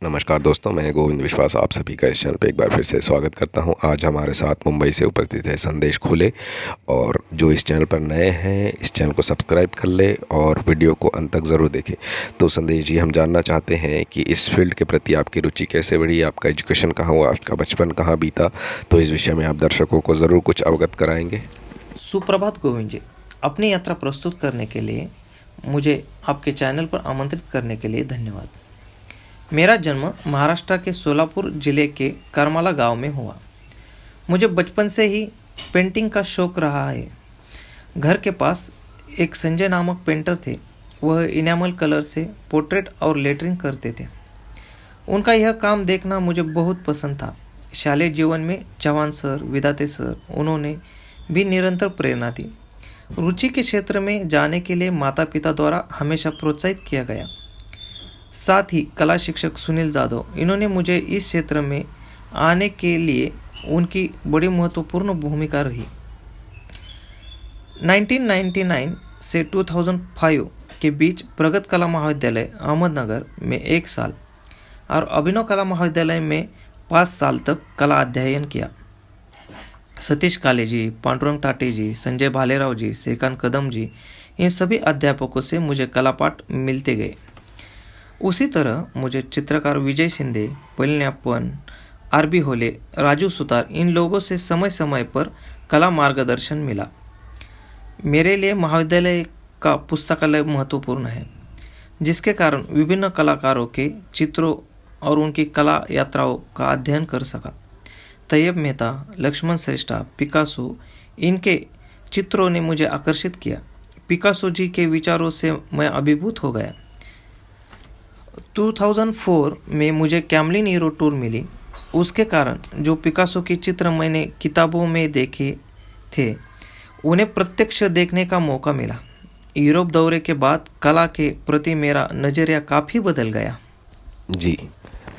नमस्कार दोस्तों, मैं गोविंद विश्वास आप सभी का इस चैनल पे एक बार फिर से स्वागत करता हूं। आज हमारे साथ मुंबई से उपस्थित है संदेश खोले। और जो इस चैनल पर नए हैं, इस चैनल को सब्सक्राइब कर ले और वीडियो को अंत तक ज़रूर देखें। तो संदेश जी, हम जानना चाहते हैं कि इस फील्ड के प्रति आपकी रुचि कैसे बढ़ी, आपका एजुकेशन कहाँ हुआ, आपका बचपन कहाँ बीता। तो इस विषय में आप दर्शकों को ज़रूर कुछ अवगत कराएँगे। सुप्रभात गोविंद जी, अपनी यात्रा प्रस्तुत करने के लिए मुझे आपके चैनल पर आमंत्रित करने के लिए धन्यवाद। मेरा जन्म महाराष्ट्र के सोलापुर जिले के करमाला गांव में हुआ। मुझे बचपन से ही पेंटिंग का शौक रहा है। घर के पास एक संजय नामक पेंटर थे। वह इनेमल कलर से पोर्ट्रेट और लेटरिंग करते थे। उनका यह काम देखना मुझे बहुत पसंद था। शालेय जीवन में चौहान सर, विधाते सर, उन्होंने भी निरंतर प्रेरणा दी। रुचि के क्षेत्र में जाने के लिए माता पिता द्वारा हमेशा प्रोत्साहित किया गया। साथ ही कला शिक्षक सुनील जादव, इन्होंने मुझे इस क्षेत्र में आने के लिए उनकी बड़ी महत्वपूर्ण भूमिका रही। 1999 से 2005 के बीच प्रगत कला महाविद्यालय अहमदनगर में 1 साल और अभिनव कला महाविद्यालय में 5 साल तक कला अध्ययन किया। सतीश काले जी, पांडुरंग ताटे जी, संजय भालेराव जी, श्रीकांत कदम जी, इन सभी अध्यापकों से मुझे कला पाठ मिलते गए। उसी तरह मुझे चित्रकार विजय शिंदे, पलन्याप्पन, आर.बी. होले, राजू सुतार, इन लोगों से समय समय पर कला मार्गदर्शन मिला। मेरे लिए महाविद्यालय का पुस्तकालय महत्वपूर्ण है, जिसके कारण विभिन्न कलाकारों के चित्रों और उनकी कला यात्राओं का अध्ययन कर सका। तैयब मेहता, लक्ष्मण श्रेष्ठा, पिकासो, इनके चित्रों ने मुझे आकर्षित किया। पिकासो जी के विचारों से मैं अभिभूत हो गया। 2004 में मुझे कैमलिन यूरो टूर मिली। उसके कारण जो पिकासो के चित्र मैंने किताबों में देखे थे, उन्हें प्रत्यक्ष देखने का मौका मिला। यूरोप दौरे के बाद कला के प्रति मेरा नज़रिया काफ़ी बदल गया। जी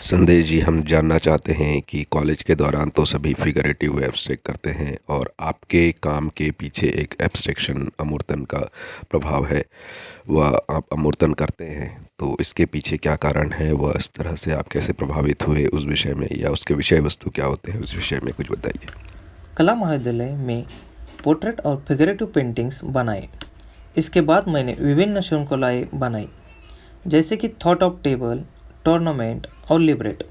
संदेश जी, हम जानना चाहते हैं कि कॉलेज के दौरान तो सभी फिगरेटिव एब्स्ट्रैक्ट करते हैं और आपके काम के पीछे एक एब्स्ट्रैक्शन अमूर्तन का प्रभाव है। वह आप अमूर्तन करते हैं, तो इसके पीछे क्या कारण है, वह इस तरह से आप कैसे प्रभावित हुए उस विषय में, या उसके विषय वस्तु क्या होते हैं, उस विषय में कुछ बताइए। कला महाविद्यालय में पोर्ट्रेट और फिगरेटिव पेंटिंग्स बनाए। इसके बाद मैंने विभिन्न श्रृंखलाएँ बनाई, जैसे कि थॉट ऑफ टेबल, टूर्नामेंट और लिबरेट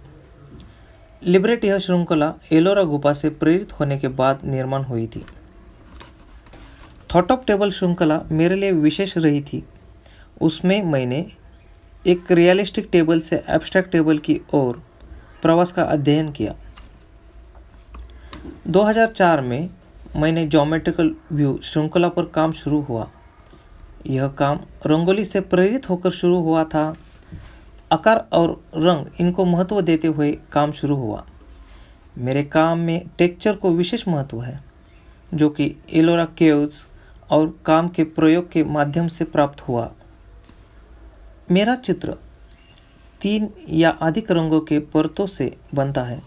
यह श्रृंखला एलोरा गुफा से प्रेरित होने के बाद निर्माण हुई थी। थॉट ऑफ टेबल श्रृंखला मेरे लिए विशेष रही थी। उसमें मैंने एक रियलिस्टिक टेबल से एब्स्ट्रैक्ट टेबल की ओर प्रवास का अध्ययन किया। 2004 में मैंने ज्योमेट्रिकल व्यू श्रृंखला पर काम शुरू हुआ। यह काम रंगोली से प्रेरित होकर शुरू हुआ था। आकार और रंग इनको महत्व देते हुए काम शुरू हुआ। मेरे काम में टेक्सचर को विशेष महत्व है, जो कि एलोरा केव्स और काम के प्रयोग के माध्यम से प्राप्त हुआ। मेरा चित्र 3 या अधिक रंगों के परतों से बनता है,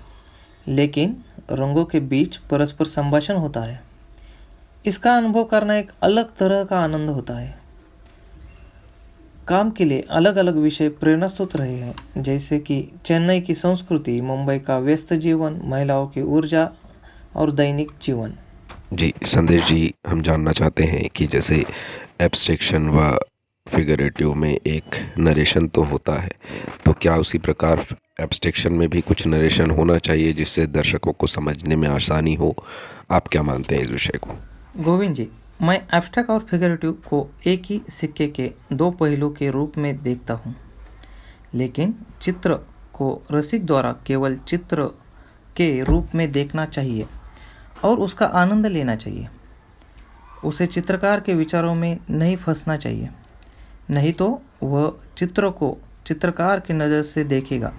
लेकिन रंगों के बीच परस्पर संभाषण होता है। इसका अनुभव करना एक अलग तरह का आनंद होता है। काम के लिए अलग अलग विषय प्रेरणा स्रोत रहे हैं, जैसे कि चेन्नई की संस्कृति, मुंबई का व्यस्त जीवन, महिलाओं की ऊर्जा और दैनिक जीवन। जी संदेश जी, हम जानना चाहते हैं कि जैसे एब्स्ट्रैक्शन व फिगरेटिव में एक नरेशन तो होता है, तो क्या उसी प्रकार एब्स्ट्रैक्शन में भी कुछ नरेशन होना चाहिए, जिससे दर्शकों को समझने में आसानी हो? आप क्या मानते हैं इस विषय को? गोविंद जी, मैं एब्स्ट्रैक्ट और फिगरेटिव को एक ही सिक्के के 2 पहलू के रूप में देखता हूँ, लेकिन चित्र को रसिक द्वारा केवल चित्र के रूप में देखना चाहिए और उसका आनंद लेना चाहिए। उसे चित्रकार के विचारों में नहीं फंसना चाहिए, नहीं तो वह चित्रों को चित्रकार की नज़र से देखेगा।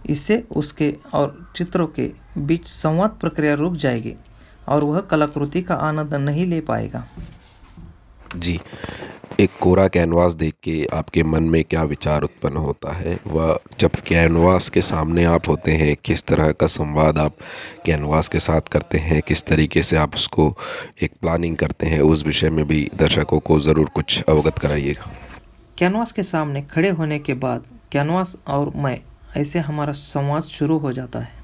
इससे उसके और चित्रों के बीच संवाद प्रक्रिया रुक जाएगी और वह कलाकृति का आनंद नहीं ले पाएगा। जी, एक कोरा कैनवास देख के आपके मन में क्या विचार उत्पन्न होता है? वह जब कैनवास के सामने आप होते हैं, किस तरह का संवाद आप कैनवास के साथ करते हैं, किस तरीके से आप उसको एक प्लानिंग करते हैं, उस विषय में भी दर्शकों को ज़रूर कुछ अवगत कराइएगा। कैनवास के सामने खड़े होने के बाद कैनवास और मैं ऐसे हमारा संवाद शुरू हो जाता है।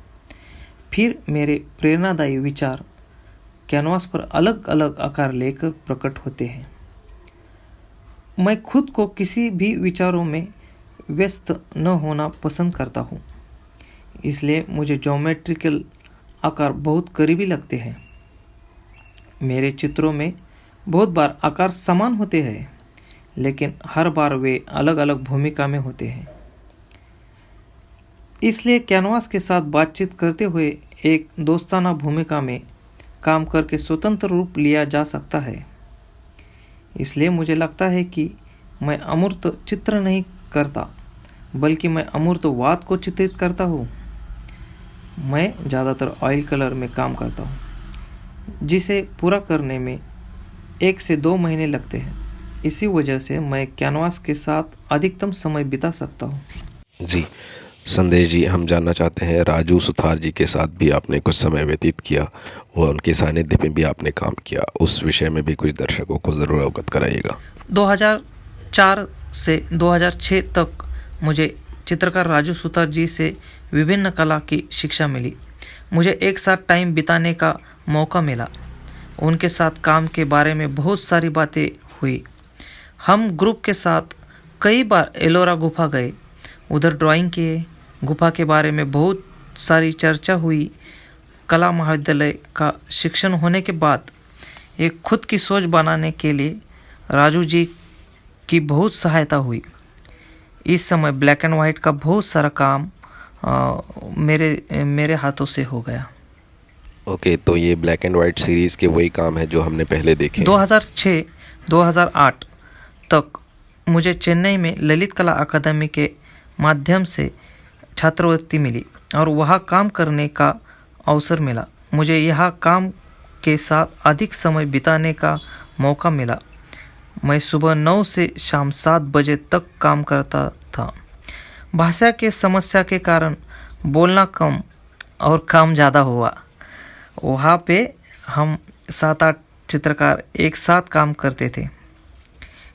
फिर मेरे प्रेरणादायी विचार कैनवास पर अलग अलग आकार लेकर प्रकट होते हैं। मैं खुद को किसी भी विचारों में व्यस्त न होना पसंद करता हूँ, इसलिए मुझे ज्योमेट्रिकल आकार बहुत करीबी लगते हैं। मेरे चित्रों में बहुत बार आकार समान होते हैं, लेकिन हर बार वे अलग अलग भूमिका में होते हैं। इसलिए कैनवास के साथ बातचीत करते हुए एक दोस्ताना भूमिका में काम करके स्वतंत्र रूप लिया जा सकता है। इसलिए मुझे लगता है कि मैं अमूर्त चित्र नहीं करता, बल्कि मैं अमूर्तवाद को चित्रित करता हूँ। मैं ज़्यादातर ऑयल कलर में काम करता हूँ, जिसे पूरा करने में 1 से 2 महीने लगते हैं। इसी वजह से मैं कैनवास के साथ अधिकतम समय बिता सकता हूँ। जी संदेश जी, हम जानना चाहते हैं राजू सुथार जी के साथ भी आपने कुछ समय व्यतीत किया व उनके सानिध्य में भी आपने काम किया, उस विषय में भी कुछ दर्शकों को ज़रूर अवगत कराइएगा। 2004 से 2006 तक मुझे चित्रकार राजू सुथार जी से विभिन्न कला की शिक्षा मिली। मुझे एक साथ टाइम बिताने का मौका मिला। उनके साथ काम के बारे में बहुत सारी बातें हुई। हम ग्रुप के साथ कई बार एलोरा गुफा गए, उधर ड्राइंग किए। गुफा के बारे में बहुत सारी चर्चा हुई। कला महाविद्यालय का शिक्षण होने के बाद एक खुद की सोच बनाने के लिए राजू जी की बहुत सहायता हुई। इस समय ब्लैक एंड वाइट का बहुत सारा काम मेरे हाथों से हो गया। ओके, तो ये ब्लैक एंड वाइट सीरीज़ के वही काम है जो हमने पहले देखे। 2006-2008 तक मुझे चेन्नई में ललित कला अकादमी के माध्यम से छात्रवृत्ति मिली और वहाँ काम करने का अवसर मिला। मुझे यहाँ काम के साथ अधिक समय बिताने का मौका मिला। मैं सुबह 9 से शाम 7 बजे तक काम करता था। भाषा के समस्या के कारण बोलना कम और काम ज़्यादा हुआ। वहाँ पे हम 7-8 चित्रकार एक साथ काम करते थे।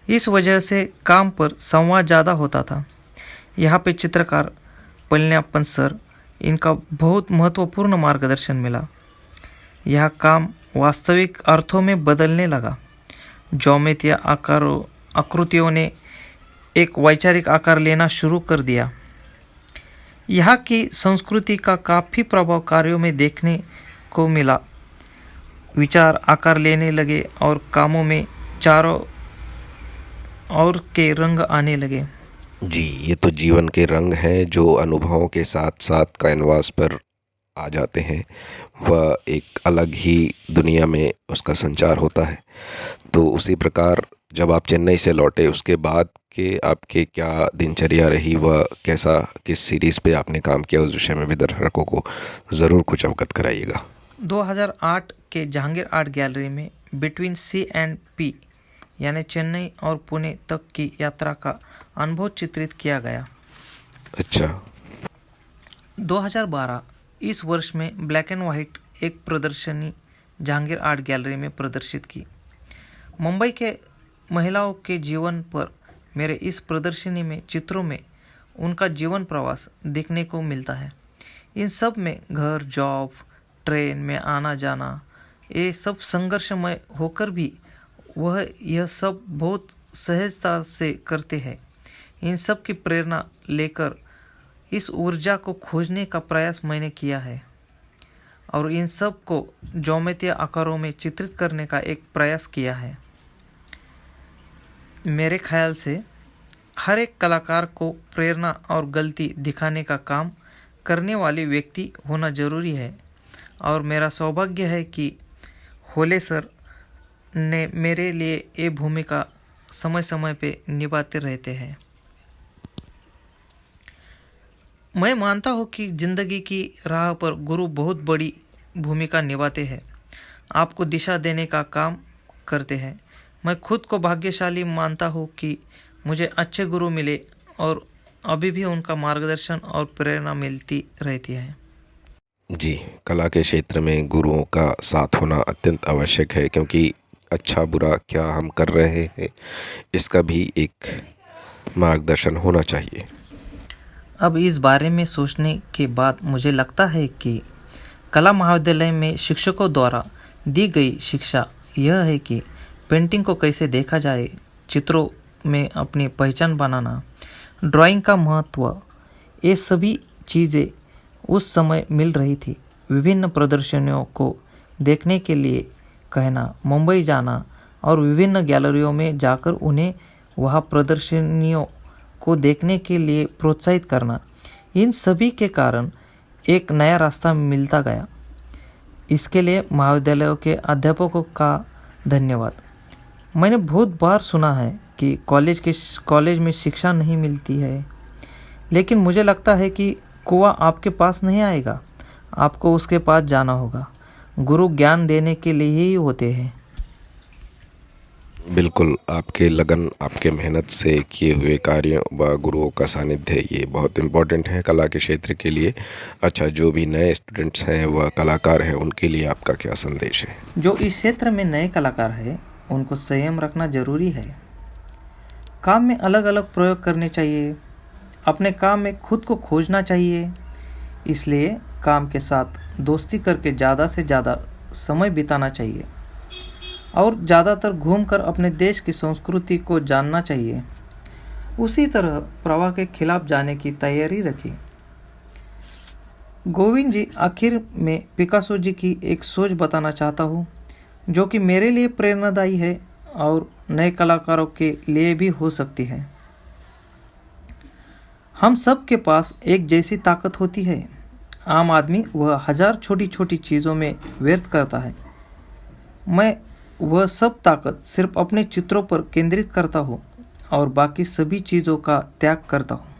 इस वजह से काम पर संवाद ज़्यादा होता था। यहाँ पे चित्रकार पलनियप्पन सर, इनका बहुत महत्वपूर्ण मार्गदर्शन मिला। यह काम वास्तविक अर्थों में बदलने लगा। ज्योमेट्रीय आकृतियों ने एक वैचारिक आकार लेना शुरू कर दिया। यहाँ की संस्कृति का काफ़ी प्रभाव कार्यों में देखने को मिला। विचार आकार लेने लगे और कामों में चारों ओर के रंग आने लगे। जी, ये तो जीवन के रंग हैं जो अनुभवों के साथ साथ कैनवास पर आ जाते हैं। वह एक अलग ही दुनिया में उसका संचार होता है। तो उसी प्रकार जब आप चेन्नई से लौटे उसके बाद के आपके क्या दिनचर्या रही, वह कैसा, किस सीरीज़ पे आपने काम किया, उस विषय में भी दर्शकों को ज़रूर कुछ अवगत कराइएगा। 2008 के जहांगीर आर्ट गैलरी में बिटवीन सी एंड पी यानी चेन्नई और पुणे तक की यात्रा का अनुभव चित्रित किया गया। अच्छा। 2012 इस वर्ष में ब्लैक एंड वाइट एक प्रदर्शनी जहांगीर आर्ट गैलरी में प्रदर्शित की। मुंबई के महिलाओं के जीवन पर मेरे इस प्रदर्शनी में चित्रों में उनका जीवन प्रवास देखने को मिलता है। इन सब में घर, जॉब, ट्रेन में आना जाना, ये सब संघर्षमय होकर भी वह यह सब बहुत सहजता से करते हैं। इन सब की प्रेरणा लेकर इस ऊर्जा को खोजने का प्रयास मैंने किया है और इन सब को ज्योमेट्रीय आकारों में चित्रित करने का एक प्रयास किया है। मेरे ख्याल से हर एक कलाकार को प्रेरणा और गलती दिखाने का काम करने वाले व्यक्ति होना जरूरी है और मेरा सौभाग्य है कि होले सर ने मेरे लिए ये भूमिका समय समय पे निभाते रहते हैं। मैं मानता हूँ कि ज़िंदगी की राह पर गुरु बहुत बड़ी भूमिका निभाते हैं, आपको दिशा देने का काम करते हैं। मैं खुद को भाग्यशाली मानता हूँ कि मुझे अच्छे गुरु मिले और अभी भी उनका मार्गदर्शन और प्रेरणा मिलती रहती है। जी, कला के क्षेत्र में गुरुओं का साथ होना अत्यंत आवश्यक है, क्योंकि अच्छा बुरा क्या हम कर रहे हैं इसका भी एक मार्गदर्शन होना चाहिए। अब इस बारे में सोचने के बाद मुझे लगता है कि कला महाविद्यालय में शिक्षकों द्वारा दी गई शिक्षा यह है कि पेंटिंग को कैसे देखा जाए, चित्रों में अपनी पहचान बनाना, ड्राइंग का महत्व, ये सभी चीज़ें उस समय मिल रही थी। विभिन्न प्रदर्शनियों को देखने के लिए कहना, मुंबई जाना और विभिन्न गैलरियों में जाकर उन्हें वहाँ प्रदर्शनियों को देखने के लिए प्रोत्साहित करना, इन सभी के कारण एक नया रास्ता मिलता गया। इसके लिए महाविद्यालयों के अध्यापकों का धन्यवाद। मैंने बहुत बार सुना है कि कॉलेज में शिक्षा नहीं मिलती है, लेकिन मुझे लगता है कि कुआं आपके पास नहीं आएगा, आपको उसके पास जाना होगा। गुरु ज्ञान देने के लिए ही होते हैं। बिल्कुल, आपके लगन, आपके मेहनत से किए हुए कार्यों व गुरुओं का सानिध्य ये बहुत इम्पोर्टेंट है कला के क्षेत्र के लिए। अच्छा, जो भी नए स्टूडेंट्स हैं व कलाकार हैं, उनके लिए आपका क्या संदेश है? जो इस क्षेत्र में नए कलाकार हैं, उनको संयम रखना जरूरी है। काम में अलग अलग प्रयोग करने चाहिए, अपने काम में खुद को खोजना चाहिए। इसलिए काम के साथ दोस्ती करके ज़्यादा से ज़्यादा समय बिताना चाहिए और ज़्यादातर घूमकर अपने देश की संस्कृति को जानना चाहिए। उसी तरह प्रवाह के खिलाफ जाने की तैयारी रखें। गोविंद जी, आखिर में पिकासो जी की एक सोच बताना चाहता हूँ, जो कि मेरे लिए प्रेरणादायी है और नए कलाकारों के लिए भी हो सकती है। हम सब के पास एक जैसी ताकत होती है। आम आदमी वह हजार छोटी छोटी चीज़ों में व्यर्थ करता है। मैं वह सब ताकत सिर्फ अपने चित्रों पर केंद्रित करता हूँ और बाकी सभी चीज़ों का त्याग करता हूँ।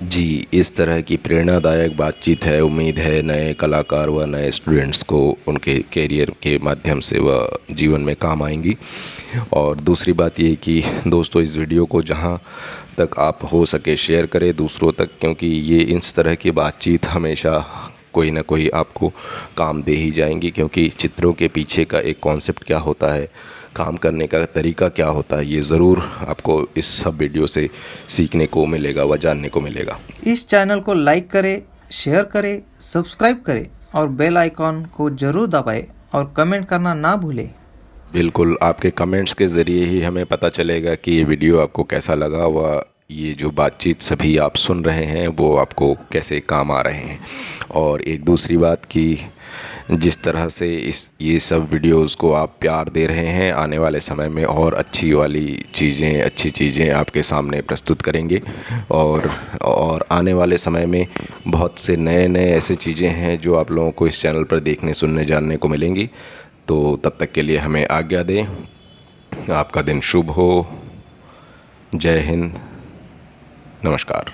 जी, इस तरह की प्रेरणादायक बातचीत है। उम्मीद है नए कलाकार व नए स्टूडेंट्स को उनके कैरियर के माध्यम से वह जीवन में काम आएंगी। और दूसरी बात ये कि दोस्तों, इस वीडियो को जहाँ तक आप हो सके शेयर करें दूसरों तक, क्योंकि ये इस तरह की बातचीत हमेशा कोई ना कोई आपको काम दे ही जाएंगी। क्योंकि चित्रों के पीछे का एक कॉन्सेप्ट क्या होता है, काम करने का तरीका क्या होता है, ये ज़रूर आपको इस सब वीडियो से सीखने को मिलेगा व जानने को मिलेगा। इस चैनल को लाइक करें, शेयर करें, सब्सक्राइब करें और बेल आइकॉन को ज़रूर दबाएं और कमेंट करना ना भूलें। बिल्कुल, आपके कमेंट्स के ज़रिए ही हमें पता चलेगा कि ये वीडियो आपको कैसा लगा व ये जो बातचीत सभी आप सुन रहे हैं वो आपको कैसे काम आ रहे हैं। और एक दूसरी बात कि जिस तरह से ये सब वीडियोस को आप प्यार दे रहे हैं, आने वाले समय में और अच्छी चीज़ें आपके सामने प्रस्तुत करेंगे। और आने वाले समय में बहुत से नए ऐसे चीज़ें हैं जो आप लोगों को इस चैनल पर देखने, सुनने, जानने को मिलेंगी। तो तब तक के लिए हमें आज्ञा दें। आपका दिन शुभ हो। जय हिंद, नमस्कार।